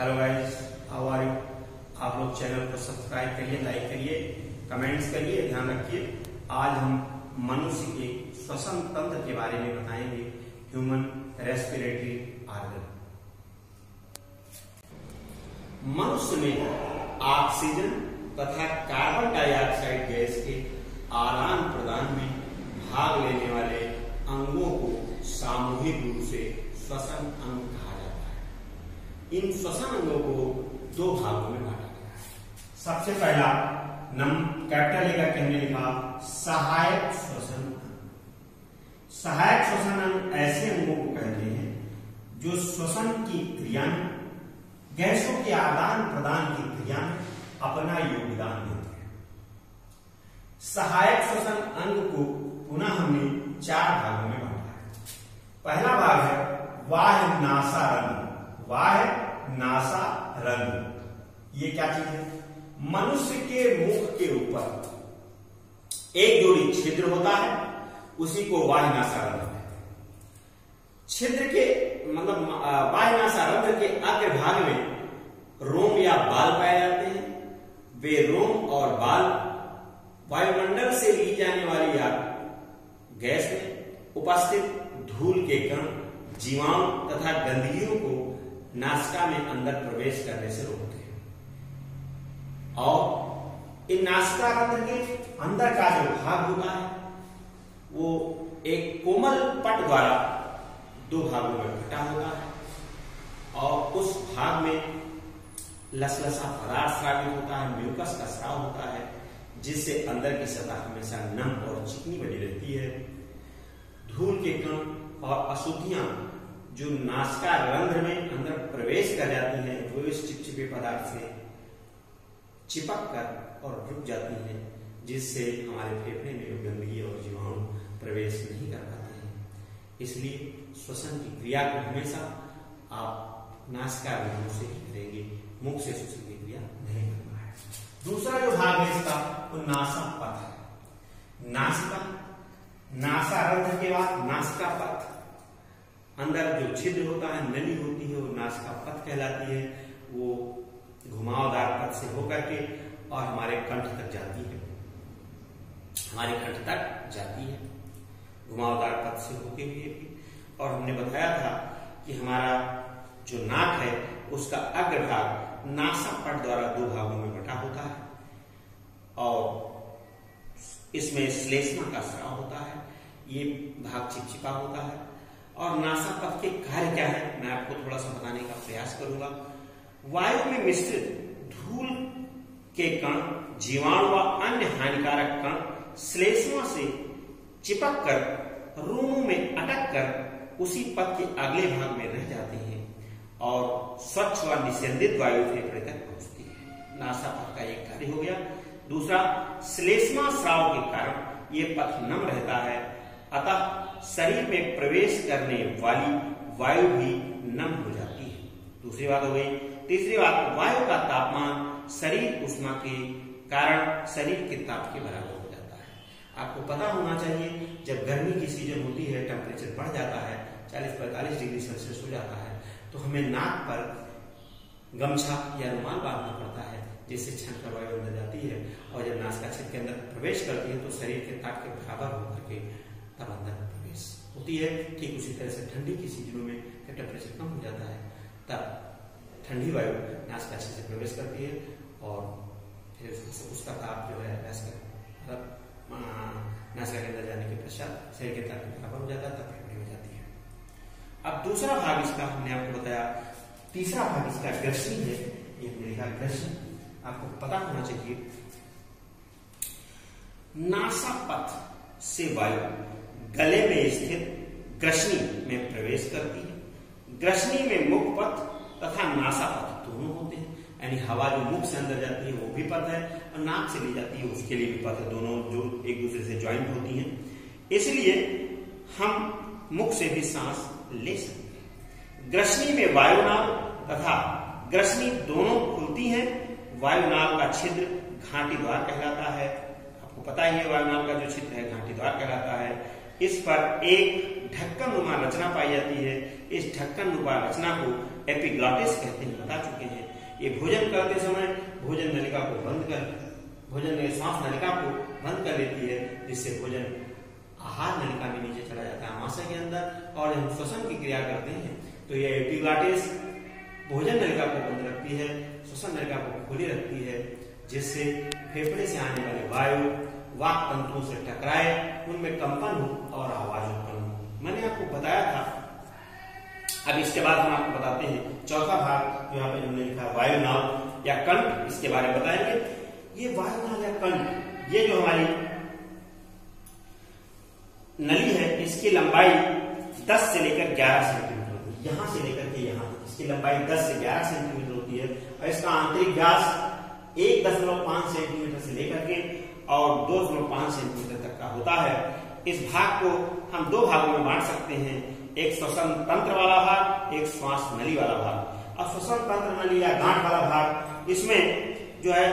Hello guys, how are you. आप लोग channel को सब्सक्राइब करिए, लाइक करिए, कमेंट्स करिए, ध्यान रखिए। आज हम मनुष्य के श्वसन तंत्र के बारे में बताएंगे, ह्यूमन रेस्पिरेटरी ऑर्गन। मनुष्य में ऑक्सीजन तथा कार्बन डाइऑक्साइड गैस के आदान प्रदान में भाग लेने वाले अंगों को सामूहिक रूप से श्वसन अंग कहा जाता है। इन श्वसन अंगों को दो भागों में बांटा गया है। सबसे पहला कैपिटल लेकर के हमने लिखा सहायक श्वसन अंग। सहायक श्वसन अंग ऐसे अंगों को कहते हैं जो श्वसन की क्रिया में, गैसों के आदान प्रदान की क्रिया में अपना योगदान देते हैं। सहायक श्वसन अंग को पुनः हमने चार भागों में बांटा है। पहला भाग है बाह्य नासा रंध्र। बाह्य नासा रंध्र ये क्या चीज है? मनुष्य के मुख के ऊपर एक जोड़ी छिद्र होता है, उसी को बाह्य नासा रंध्र कहते हैं। छिद्र के मतलब बाह्य नासा रंध्र के अग्रभाग में रोम या बाल पाए जाते हैं। वे रोम और बाल वायुमंडल से ली जाने वाली गैस में उपस्थित धूल के कण, जीवाणु तथा गंदगियों को नासिका में अंदर प्रवेश करने से रोकते हैं। और इन नासिका रंध्र के अंदर का जो भाग होता है वो एक कोमल पट द्वारा दो भागों में बटा होता है और उस भाग में लसलसा पदार्थ स्रावित होता है, म्यूकस का स्राव होता है, जिससे अंदर की सतह हमेशा नम और चिकनी बनी रहती है। धूल के कण और अशुद्धियां जो नासिका रंध्र में अंदर प्रवेश कर जाती हैं, वो इस चिपचिपे पदार्थ से चिपक कर और रुक जाती हैं, जिससे हमारे फेफड़े में गंदगी और जीवाणु प्रवेश नहीं कर पाते हैं। इसलिए श्वसन की क्रिया को हमेशा आप नासिका रंध्र से ही करेंगे, मुख से श्वसन की क्रिया नहीं करना है। दूसरा जो भाग है इसका वो नासा पथ है। नासिका, नासा रंध्र के बाद नासिका पथ, अंदर जो छिद्र होता है, नली होती है, वो नासिका पथ कहलाती है। वो घुमावदार पथ से होकर के और हमारे कंठ तक जाती है, हमारे कंठ तक जाती है घुमावदार पथ से होते हुए भी। और हमने बताया था कि हमारा जो नाक है उसका अग्रभाग नासा पट द्वारा दो भागों में बटा होता है और इसमें श्लेष्मा का स्राव होता है। ये भाग चिपचिपा होता है। और नासा पथ के कार्य क्या है, मैं आपको थोड़ा सा बताने का प्रयास करूंगा। वायु में मिश्रित धूल के कण, जीवाणु व अन्य हानिकारक कण श्लेष्मा से चिपक कर रोमों में अटक कर उसी पथ के अगले भाग में रह जाते हैं और स्वच्छ व निस्यंदित वायु फेफड़े तक पहुंचती है। नासा पथ का एक कार्य हो गया। दूसरा, श्लेष्मा स्राव के कारण ये पथ नम रहता है, अतः शरीर में प्रवेश करने वाली वायु भी नम हो जाती है। दूसरी बात हो गई। तीसरी बात, वायु का तापमान शरीर उष्मा के कारण शरीर के ताप के बराबर हो जाता है। आपको पता होना चाहिए, जब गर्मी की सीजन होती है, टेम्परेचर बढ़ जाता है, 40-45 डिग्री सेल्सियस हो जाता है, तो हमें नाक पर गमछा या रुमाल बांधना पड़ता है, जिससे छनकर वायु अंदर जाती है और जब नासिका छिद्र के अंदर प्रवेश करती है तो शरीर के ताप के बराबर होकर के तब अंदर प्रवेश होती है। ठीक उसी तरह से ठंडी की सीजनों में जब टेम्परेचर कम हो जाता है तब ठंडी वायु नासिका छिद्र से प्रवेश करती है और फिर उसका ताप जो है नासिका के अंदर जाने के पश्चात शरीर के ताप के बराबर हो जाता है, तब फेफड़े में जाती है। अब दूसरा भाग इसका हमने आपको बताया। तीसरा भाग इसका ग्रसनी है। ये हमने लिखा ग्रसनी, आपको पता होना चाहिए। नासा पथ से वायु गले में स्थित ग्रसनी में प्रवेश करती है। ग्रसनी में मुख पथ तथा नासा पथ दोनों होते हैं, यानी हवा जो मुख से अंदर जाती है वो भी पथ है और नाक से ली जाती है उसके लिए भी पथ है, दोनों जो एक दूसरे से ज्वाइंट होती हैं। इसलिए हम मुख से भी सांस ले सकते हैं। ग्रसनी में वायुनाल तथा ग्रसनी दोनों खुलती हैं। वायुनाल का छिद्र घाटी द्वार कहलाता है। आपको पता ही है वायुनाल का जो छिद्र है घाटी द्वार कहलाता है। इस पर एक ढक्कन नुमा रचना पाई जाती है। इस ढक्कन नुमा रचना को एपिग्लॉटिस कहते हैं, बता चुके हैं। ये भोजन करते समय भोजन नलिका को बंद कर, भोजन श्वास नलिका को बंद कर देती है, जिससे भोजन आहार नलिका में नीचे चला जाता है आमाशय के अंदर, और हम श्वसन की क्रिया करते हैं तो ये एपिग्लॉटिस भोजन नलिका को बंद रखती है, श्वसन नलिका को खुली रखती है, जिससे फेफड़े से आने वाले वायु वाक तंतुओं से टकराए, उनमें कंपन हो और आवाज उत्पन्न हो। मैंने आपको बताया था। अब इसके बाद हम आपको बताते हैं चौथा भाग, यहाँ पे हमने लिखा वायुनाल या कंठ, इसके बारे में बताएंगे। ये वायुनाल या कंठ, ये जो हमारी नली है, इसकी लंबाई 10 से लेकर 11 सेंटीमीटर होती है। यहां से लेकर के यहां तक इसकी लंबाई 10 से 11 सेंटीमीटर होती है, और इसका आंतरिक व्यास 1.5 सेंटीमीटर से लेकर के और 2.5 सेंटीमीटर तक का होता है। इस भाग को हम दो भागों में बांट सकते हैं, एक श्वसन तंत्र वाला भाग, एक श्वास नली वाला भाग। अब श्वसन तंत्र नली या गांठ वाला भाग, इसमें जो है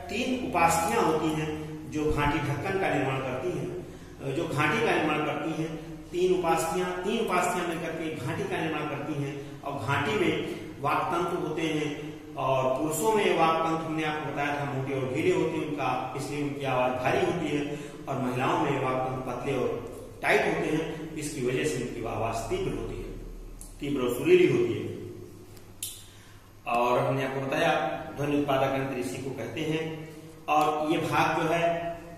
3 उपास्थियां होती हैं जो घाटी ढक्कन का निर्माण करती हैं, जो घाटी का निर्माण करती हैं। 3 उपास्थियां मिलकर के घाटी का निर्माण करती हैं, और घाटी में वाक तंतु होते हैं, और पुरुषों में वाक तंतु हमने आपको बताया था मोटे और ढीले होते हैं उनका, इसलिए उनकी आवाज भारी होती है, और महिलाओं में वाक तंतु पतले और टाइट होते हैं, इसकी वजह से उनकी आवाज तीव्र होती है, तीव्र और सुरीली होती है। और हमने आपको बताया ध्वनि उत्पादक यंत्र इसी को कहते हैं। और ये भाग जो है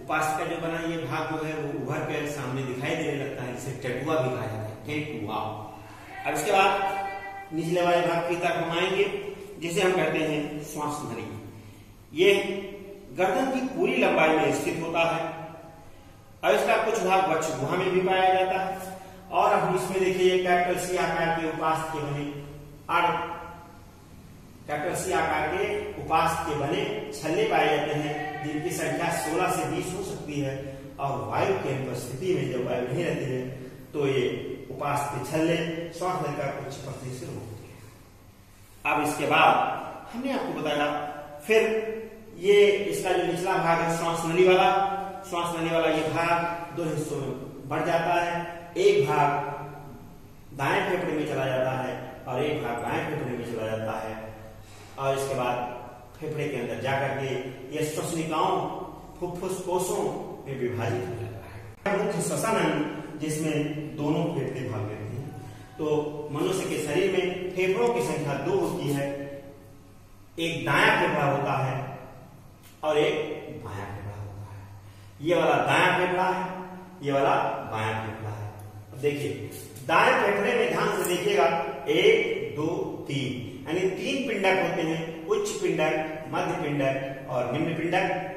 उपास्थिका जो बना, ये भाग जो है वो उभर कर सामने दिखाई देने लगता है, इसे टेटुआ भी कहा जाता है, टेटुआ। अब इसके बाद निचले वाले भाग की तरफ हम आएंगे, जिसे हम कहते हैं श्वास नली। ये गर्दन की पूरी लंबाई में स्थित होता है, और इसका कुछ भाग वक्ष गुहा में भी पाया जाता है। और अब इसमें देखिए कैपिटल सी आकार के उपास्थ के बने कैपिटल सी आकार के उपास्थ के बने छल्ले पाए जाते हैं, जिनकी संख्या 16 से 20 हो सकती है, और वायु की अनुपस्थिति में जब वायु नहीं रहती है तो ये उपास्थ के छल्ले श्वास नलिका को चिपकने से रोकते हैं। अब इसके बाद हमने आपको बताया, फिर ये इसका जो निचला भाग है श्वास नली वाला, श्वास नली वाला ये भाग 2 हिस्सों में बढ़ जाता है। एक भाग दाएं फेफड़े में चला जाता है, और एक भाग बाएं फेफड़े में चला जाता है, और इसके बाद फेफड़े के अंदर जाकर के ये श्वसनिकाओं फुफ्फुस कोशों में विभाजित हो जाता है। मुख्य श्वसन अंग जिसमें दोनों फेफड़े भाग लेते हैं। तो मनुष्य के शरीर में फेफड़ों की संख्या 2 होती है, एक दायां फेफड़ा होता है और एक बायां फेफड़ा होता है। ये वाला दायां फेफड़ा है, ये वाला बायां फेफड़ा है। देखिए दाएं फेफड़े में ध्यान से देखिएगा, 1 2 3 यानी 3 पिंडक होते हैं, उच्च पिंडक, मध्य पिंडक और निम्न पिंडक।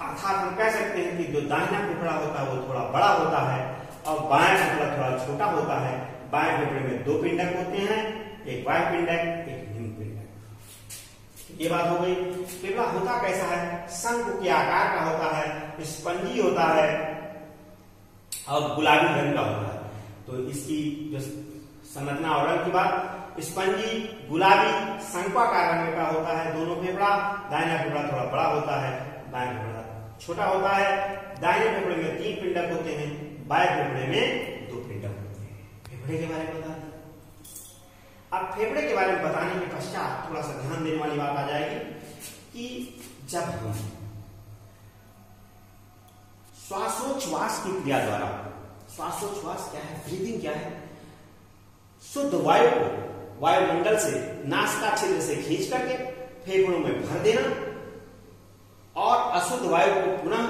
अर्थात हम कह सकते हैं कि जो दाहिना फेफड़ा होता है वो थोड़ा बड़ा होता है, और बायां फेफड़ा थोड़ा छोटा होता है। बाएं फेफड़े में 2 पिंडक होते हैं, एक बाह्य पिंडक, एक निम्न पिंडक। ये बात हो गई। फेफड़ा होता कैसा है? शंकु के आकार का होता है, स्पंजी होता है और गुलाबी रंग का होता है। तो इसकी जो संरचना और रंग की बात, स्पंजी गुलाबी शंक्वाकार रंग का होता है दोनों फेफड़ा। दाहिना फेफड़ा थोड़ा बड़ा होता है, बायां फेफड़ा छोटा होता है। दाहिने फेफड़े में 3 पिंडक होते हैं, बाएं फेफड़े में 2 पिंडक होते हैं। फेफड़े के बारे में बता दें। अब फेफड़े के बारे में बताने के पश्चात थोड़ा सा ध्यान देने वाली बात आ जाएगी कि जब हम श्वासोच्छ्वास की क्रिया द्वारा, श्वासोच्छ्वास क्या है, ब्रीदिंग क्या है, शुद्ध वायु को वायुमंडल से नासिका छिद्र से खींच करके फेफड़ों में भर देना, और अशुद्ध वायु को पुनः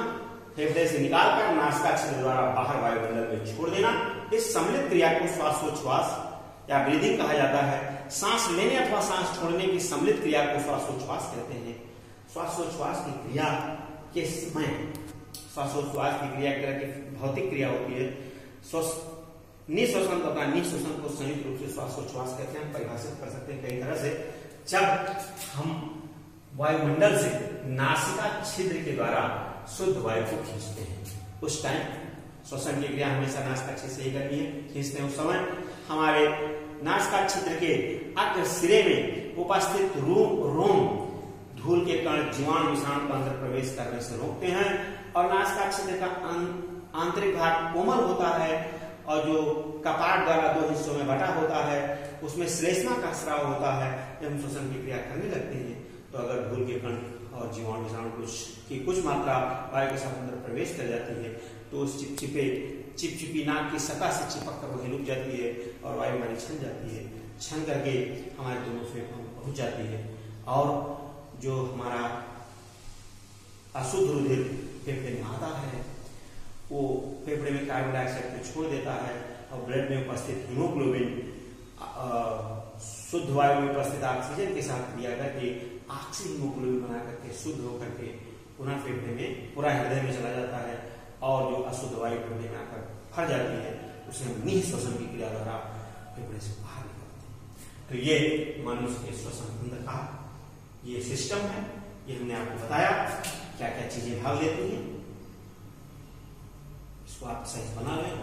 फेफड़े से निकालकर नासिका छिद्र द्वारा बाहर वायुमंडल में छोड़ देना, इस सम्मिलित क्रिया को श्वासोच्छ्वास या ब्रीदिंग कहा जाता है। सांस लेने अथवा सांस छोड़ने की सम्मिलित क्रिया को श्वासोच्छ्वास कहते हैं। श्वासोच्छ्वास की क्रिया के समय, श्वासोच्छ्वास की क्रिया एक तरह की भौतिक क्रिया होती है। निःश्वसन तथा निःश्वसन को संयुक्त रूप से श्वासोच्छ्वास कहते हैं। हम परिभाषित कर सकते हैं कई तरह से। जब हम वायुमंडल से नासिका छिद्र के द्वारा शुद्ध वायु को खींचते हैं, उस टाइम श्वसन की क्रिया हमेशा नासिका छिद्र से ही करनी है। खींचते हैं उस समय हमारे नासिका छिद्र के अग्र सिरे में उपस्थित रोम धूल के कण जीवाणु विषाणु को अंदर प्रवेश करने से रोकते हैं, और नासिका छिद्र का आंतरिक भाग कोमल होता है और जो कपाट द्वारा दो हिस्सों में बटा होता है उसमें श्लेष्मा का स्राव होता है। जब हम श्वसन की क्रिया करने लगते हैं तो अगर भूल के कण और जीवाणु विषाणु की कुछ मात्रा वायु के साथ अंदर प्रवेश कर जाती है तो उस चिपचिपी नाक की सतह से चिपक कर वही रुक जाती है और वायु हमारी छन जाती है, छन करके हमारे दोनों फेफड़ों में पहुंच जाती है और जो हमारा अशुद्ध रुधिर फेफड़े में आता है वो फेफड़े में कार्बन डाइऑक्साइड को छोड़ देता है और ब्लड में उपस्थित हीमोग्लोबिन शुद्ध वायु में उपस्थित ऑक्सीजन के साथ क्रिया करके ऑक्सी हीमोग्लोबिन बना करके शुद्ध होकर के पुनः फेफड़े में पूरा हृदय में चला जाता है और जो अशुद्ध वायु फेफड़े में आकर फर जाती है उसे हम निःश्वसन की क्रिया द्वारा फेफड़े से बाहर निकालते हैं। तो ये मनुष्य के श्वसन तंत्र का ये सिस्टम है, ये हमने आपको बताया क्या क्या चीजें भाग लेती हैं, इसको आप सही बना लें।